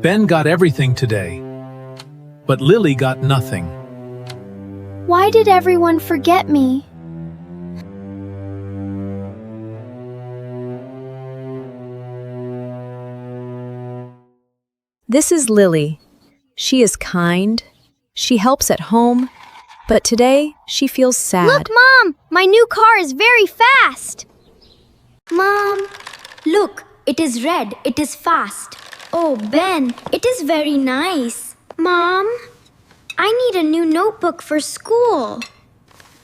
Ben got everything today, but Lily got nothing. Why did everyone forget me? This is Lily. She is kind. She helps at home. But today, she feels sad. Look, Mom! My new car is very fast! Mom, look, it is red, it is fast. Oh, Ben, it is very nice. Mom, I need a new notebook for school.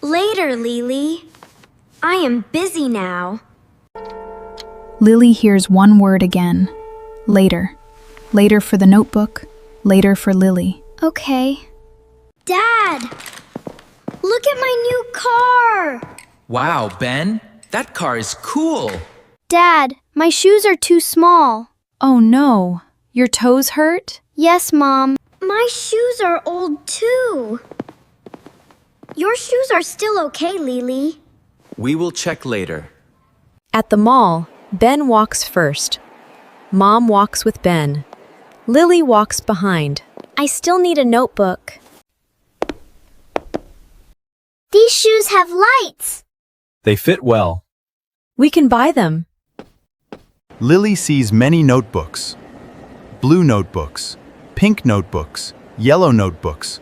Later, Lily. I am busy now. Lily hears one word again. Later. Later for the notebook. Later for Lily. Okay. Dad, look at my new car. Wow, Ben, that car is cool. Dad, my shoes are too small. Oh no, your toes hurt? Yes, Mom. My shoes are old too. Your shoes are still okay, Lily. We will check later. At the mall, Ben walks first. Mom walks with Ben. Lily walks behind. I still need a notebook. These shoes have lights. They fit well. We can buy them. Lily sees many notebooks. Blue notebooks, pink notebooks, yellow notebooks.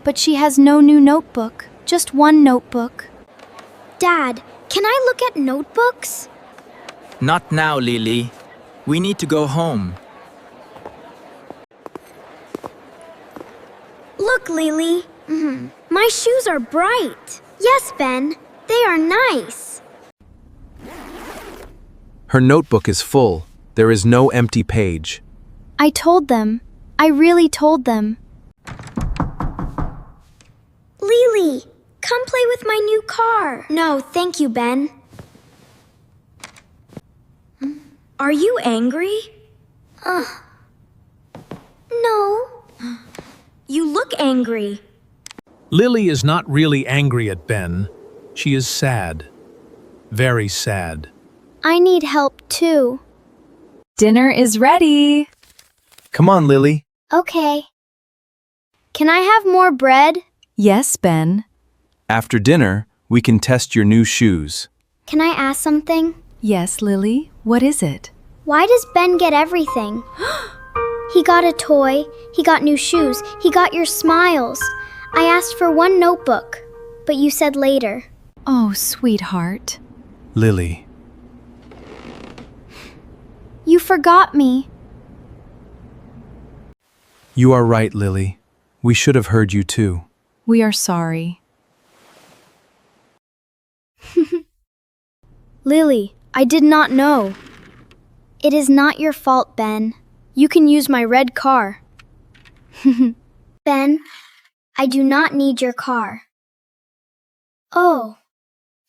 But she has no new notebook, just one notebook. Dad, can I look at notebooks? Not now, Lily. We need to go home. Look, Lily. My shoes are bright. Yes, Ben, they are nice. Her notebook is full. There is no empty page. I told them. I really told them. Lily, come play with my new car. No, thank you, Ben. Are you angry? No. You look angry. Lily is not really angry at Ben. She is sad. Very sad. I need help too. Dinner is ready. Come on, Lily. Okay. Can I have more bread? Yes, Ben. After dinner, we can test your new shoes. Can I ask something? Yes, Lily. What is it? Why does Ben get everything? He got a toy, he got new shoes, he got your smiles. I asked for one notebook, but you said later. Oh, sweetheart. Lily. You forgot me. You are right, Lily. We should have heard you too. We are sorry. Lily, I did not know. It is not your fault, Ben. You can use my red car. Ben, I do not need your car. Oh,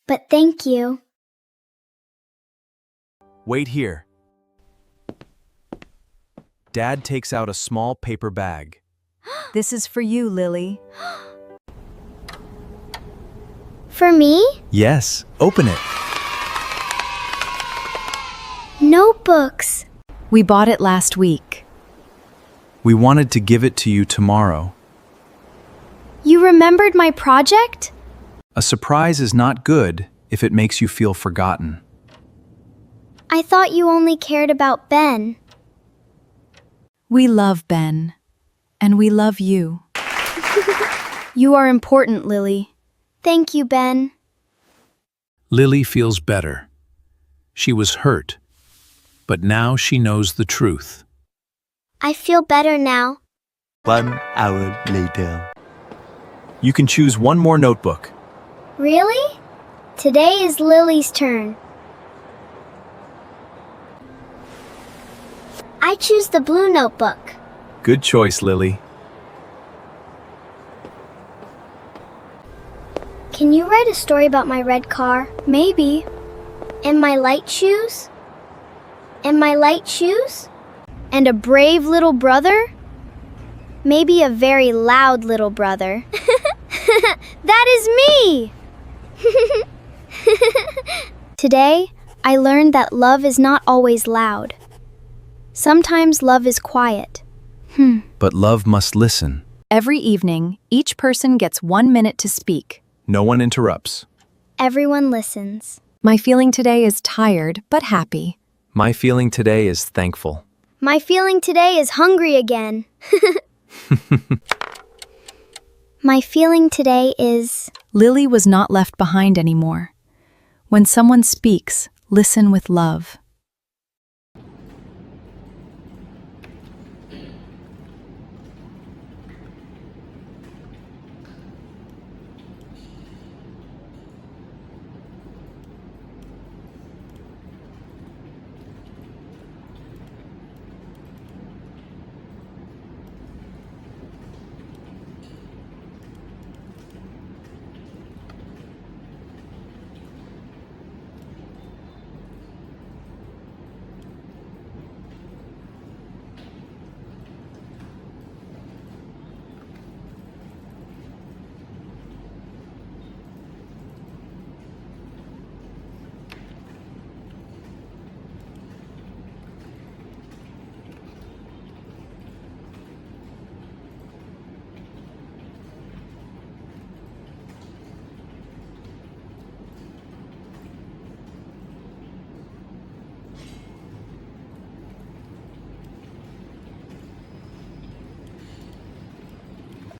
but thank you. Wait here. Dad takes out a small paper bag. This is for you, Lily. For me? Yes, open it. Notebooks. We bought it last week. We wanted to give it to you tomorrow. You remembered my project? A surprise is not good if it makes you feel forgotten. I thought you only cared about Ben. We love Ben. And we love you. You are important, Lily. Thank you, Ben. Lily feels better. She was hurt, but now she knows the truth. I feel better now. 1 hour later. You can choose one more notebook. Really? Today is Lily's turn. I choose the blue notebook. Good choice, Lily. Can you write a story about my red car? Maybe. And my light shoes? And my light shoes? And a brave little brother? Maybe a very loud little brother. That is me! Today, I learned that love is not always loud. Sometimes love is quiet. But love must listen. Every evening, each person gets 1 minute to speak. No one interrupts. Everyone listens. My feeling today is tired but happy. My feeling today is thankful. My feeling today is hungry again. My feeling today is... Lily was not left behind anymore. When someone speaks, listen with love.